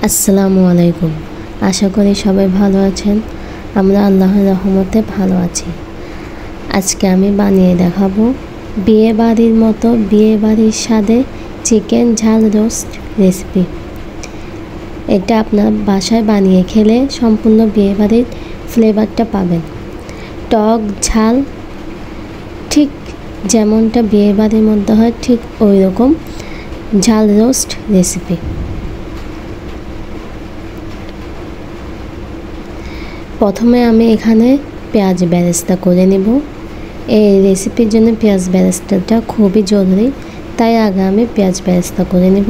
আসসালামু আলাইকুম। আশা করি সবাই ভালো আছেন। আমরা আল্লাহর রহমতে ভালো আছি। আজকে আমি বানিয়ে দেখাবো বিয়ে বাড়ির মতো বিয়ে বাড়ির স্বাদে চিকেন ঝাল রোস্ট রেসিপি। এটা আপনার বাসায় বানিয়ে খেলে সম্পূর্ণ বিয়ে বাড়ির ফ্লেভারটা পাবেন। টক ঝাল ঠিক যেমনটা বিয়ে বাড়ির মধ্যে হয় ঠিক ওই রকম ঝাল রোস্ট রেসিপি। প্রথমে আমি এখানে পেঁয়াজ বেরেস্তা করে নেব। এই রেসিপির জন্য পেঁয়াজ বেরেস্তাটা খুবই জরুরি, তাই আগে আমি পেঁয়াজ বেরেস্তা করে নেব।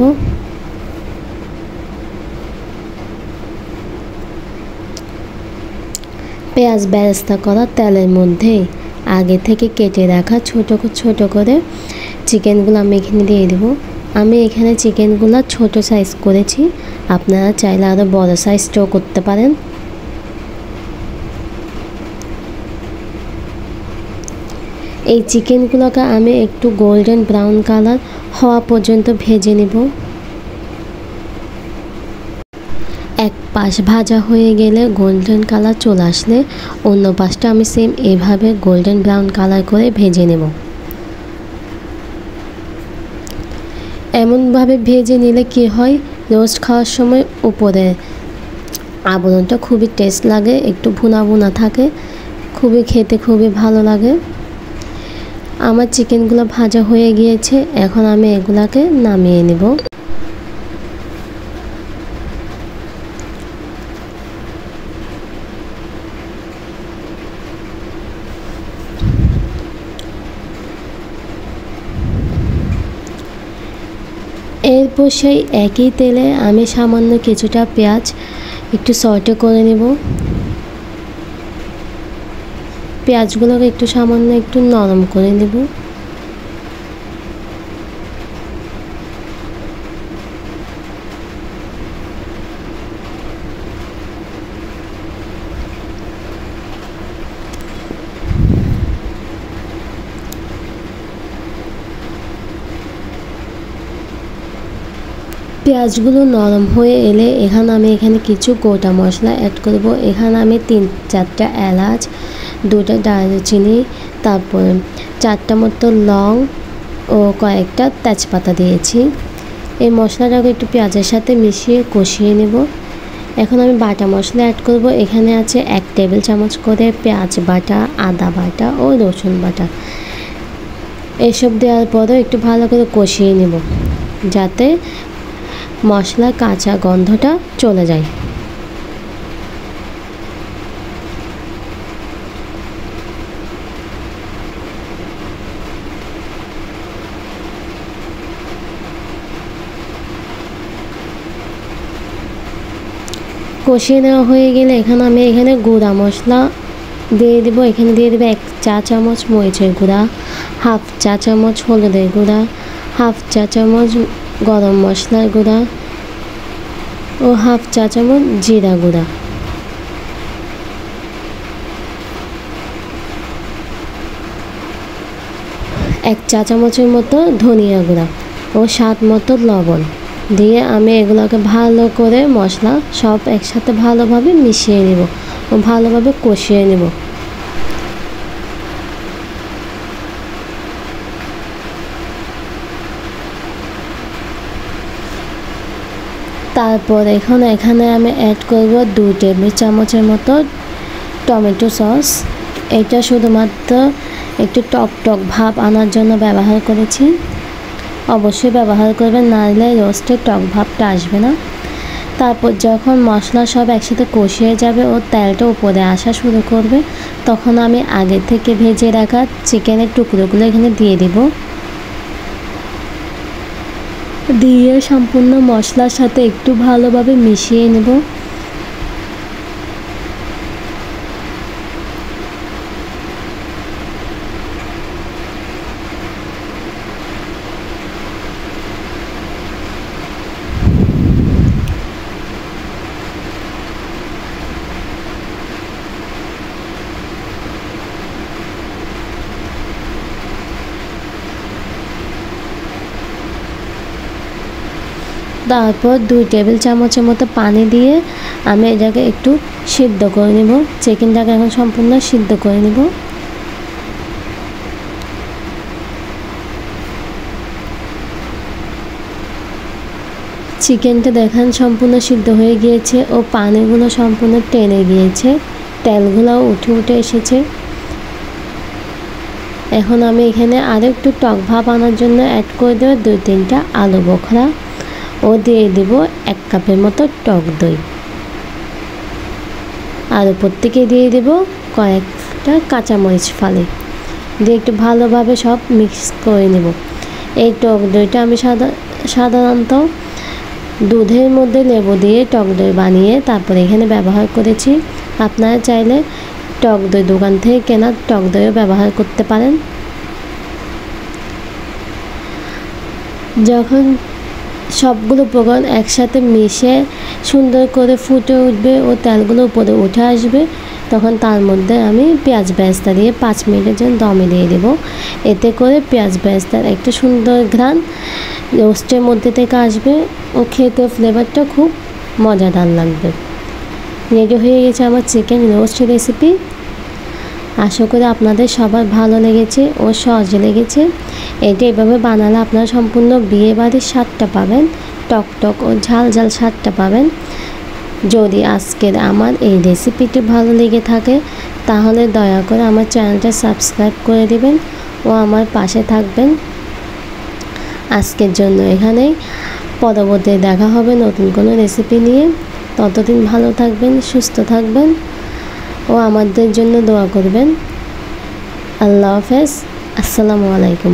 পেঁয়াজ বেরেস্তা করা তেলের মধ্যে আগে থেকে কেটে রাখা ছোট করে চিকেনগুলো আমি এখানে দিয়ে দেব। আমি এখানে চিকেনগুলো ছোট সাইজ করেছি, আপনারা চাইলে আরও বড় সাইজটাও করতে পারেন। এই চিকেনগুলোকে আমি একটু গোল্ডেন ব্রাউন কালার হওয়া পর্যন্ত ভেজে নেব। এক পাশ ভাজা হয়ে গেলে গোল্ডেন কালার চলে আসলে অন্য পাশটা আমি সেম এইভাবে গোল্ডেন ব্রাউন কালার করে ভেজে নেব। এমনভাবে ভেজে নিলে কি হয়, রোস্ট খাওয়ার সময় উপরে আবরণটা খুবই টেস্ট লাগে, একটু ভুনা ভুনা থাকে, খেতে খুবই ভালো লাগে। আমার চিকেনগুলো ভাজা হয়ে গিয়েছে, এখন আমি এগুলাকে নামিয়ে নেব। এরপর সেই একই তেলে আমি সামান্য কিছুটা পেঁয়াজ একটু সটে করে নেব। পেঁয়াজগুলোকে একটু সামান্য একটু নরম করে নেব। পেঁয়াজগুলো নরম হয়ে এলে আমি এখানে কিছু গোটা মশলা অ্যাড করব। এখানে আমি 3-4টা এলাচ, 2টা দারুচিনি, তারপর 4টা মতো লং ও কয়েকটা তেজপাতা দিয়েছি। এই মশলাটাকে একটু পেঁয়াজের সাথে মিশিয়ে কষিয়ে নেব। এখন আমি বাটা মশলা অ্যাড করব। এখানে আছে 1 টেবিল চামচ করে পেঁয়াজ বাটা, আদা বাটা ও রসুন বাটা। এসব দেওয়ার পরও একটু ভালো করে কষিয়ে নেব যাতে মশলার কাঁচা গন্ধটা চলে যায়। কষিয়ে নেওয়া হয়ে গেলে আমি এখানে গুঁড়া মশলা দিয়ে দেবো। এখানে দিয়ে দেবো 1 চা চামচ মরিচের গুঁড়া, 1/2 চা চামচ হলুদের গুঁড়া, 1/2 চা চামচ গরম মশলার গুঁড়া ও 1/2 চা চামচ জিরা গুঁড়া। এক চা চামচের মতো ধনিয়া গুঁড়া ও স্বাদ মতো লবণ দিয়ে আমি এগুলোকে ভালো করে মশলা সব একসাথে ভালোভাবে মিশিয়ে নেব ও ভালোভাবে কষিয়ে নেব। তারপর এখানে আমি অ্যাড করব 2 টেবিল চামচের মতো টমেটো সস। এটা শুধুমাত্র একটু টক ভাব আনার জন্য ব্যবহার করেছি। অবশ্যই ব্যবহার করবেন, নাহলে রোস্টের টক ভাবটা আসবে না। তারপর যখন মশলা সব একসাথে কষিয়ে যাবে ও তেলটা উপরে আসা শুরু করবে, তখন আমি আগে থেকে ভেজে রাখা চিকেনের টুকরোগুলো এখানে দিয়ে দেব। দিয়ে সম্পূর্ণ মশলার সাথে একটু ভালোভাবে মিশিয়ে নেব। তারপর 2 টেবিল চামচের মতো পানি দিয়ে আমি এটাকে একটু সিদ্ধ করে নেব। চিকেনটাকে এখন সম্পূর্ণ সিদ্ধ করে নেব। চিকেনটা দেখেন সম্পূর্ণ সিদ্ধ হয়ে গিয়েছে ও পানিগুলো সম্পূর্ণ টেনে গিয়েছে, তেলগুলোও উঠে উঠে এসেছে। এখন আমি এখানে আরও একটু টক ভাব আনার জন্য অ্যাড করে দেবো 2-3টা আলু বোখরা ও দিয়ে দেব 1 কাপের মতো টক দই। আর উপর থেকে দিয়ে দেব কয়েকটা কাঁচামরিচ ফালি দিয়ে একটু ভালোভাবে সব মিক্স করে নেব। এই টক দইটা আমি সাধারণত দুধের মধ্যে লেবু দিয়ে টক দই বানিয়ে তারপরে এখানে ব্যবহার করেছি। আপনারা চাইলে টক দই দোকান থেকে কেনা টক দইও ব্যবহার করতে পারেন। যখন সবগুলো উপকরণ একসাথে মিশে সুন্দর করে ফুটে উঠবে ও তেলগুলো উপরে উঠে আসবে, তখন তার মধ্যে আমি পেঁয়াজ বেরেস্তা দিয়ে 5 মিনিটের জন্য দমে দিয়ে দেব। এতে করে পেঁয়াজ বেরেস্তার একটা সুন্দর ঘ্রাণ রোস্টের মধ্যে থেকে আসবে ও খেতে ফ্লেভারটা খুব মজাদার লাগবে। রেডি হয়ে গেছে আমার চিকেন রোস্ট রেসিপি। আশা করি আপনাদের সবার ভালো লেগেছে ও সহজে লেগেছে। এটা এভাবে বানালে আপনারা সম্পূর্ণ বিয়েবাড়ির স্বাদটা পাবেন, টক টক ও ঝাল ঝাল স্বাদটা পাবেন। যদি আজকের আমার এই রেসিপিটি ভালো লেগে থাকে তাহলে দয়া করে আমার চ্যানেলটা সাবস্ক্রাইব করে দেবেন ও আমার পাশে থাকবেন। আজকের জন্য এখানেই, পরবর্তী দেখা হবে নতুন কোনো রেসিপি নিয়ে। ততদিন ভালো থাকবেন, সুস্থ থাকবেন ও আমাদের জন্য দোয়া করবেন। আল্লাহ হাফেজ। আসসালামু আলাইকুম।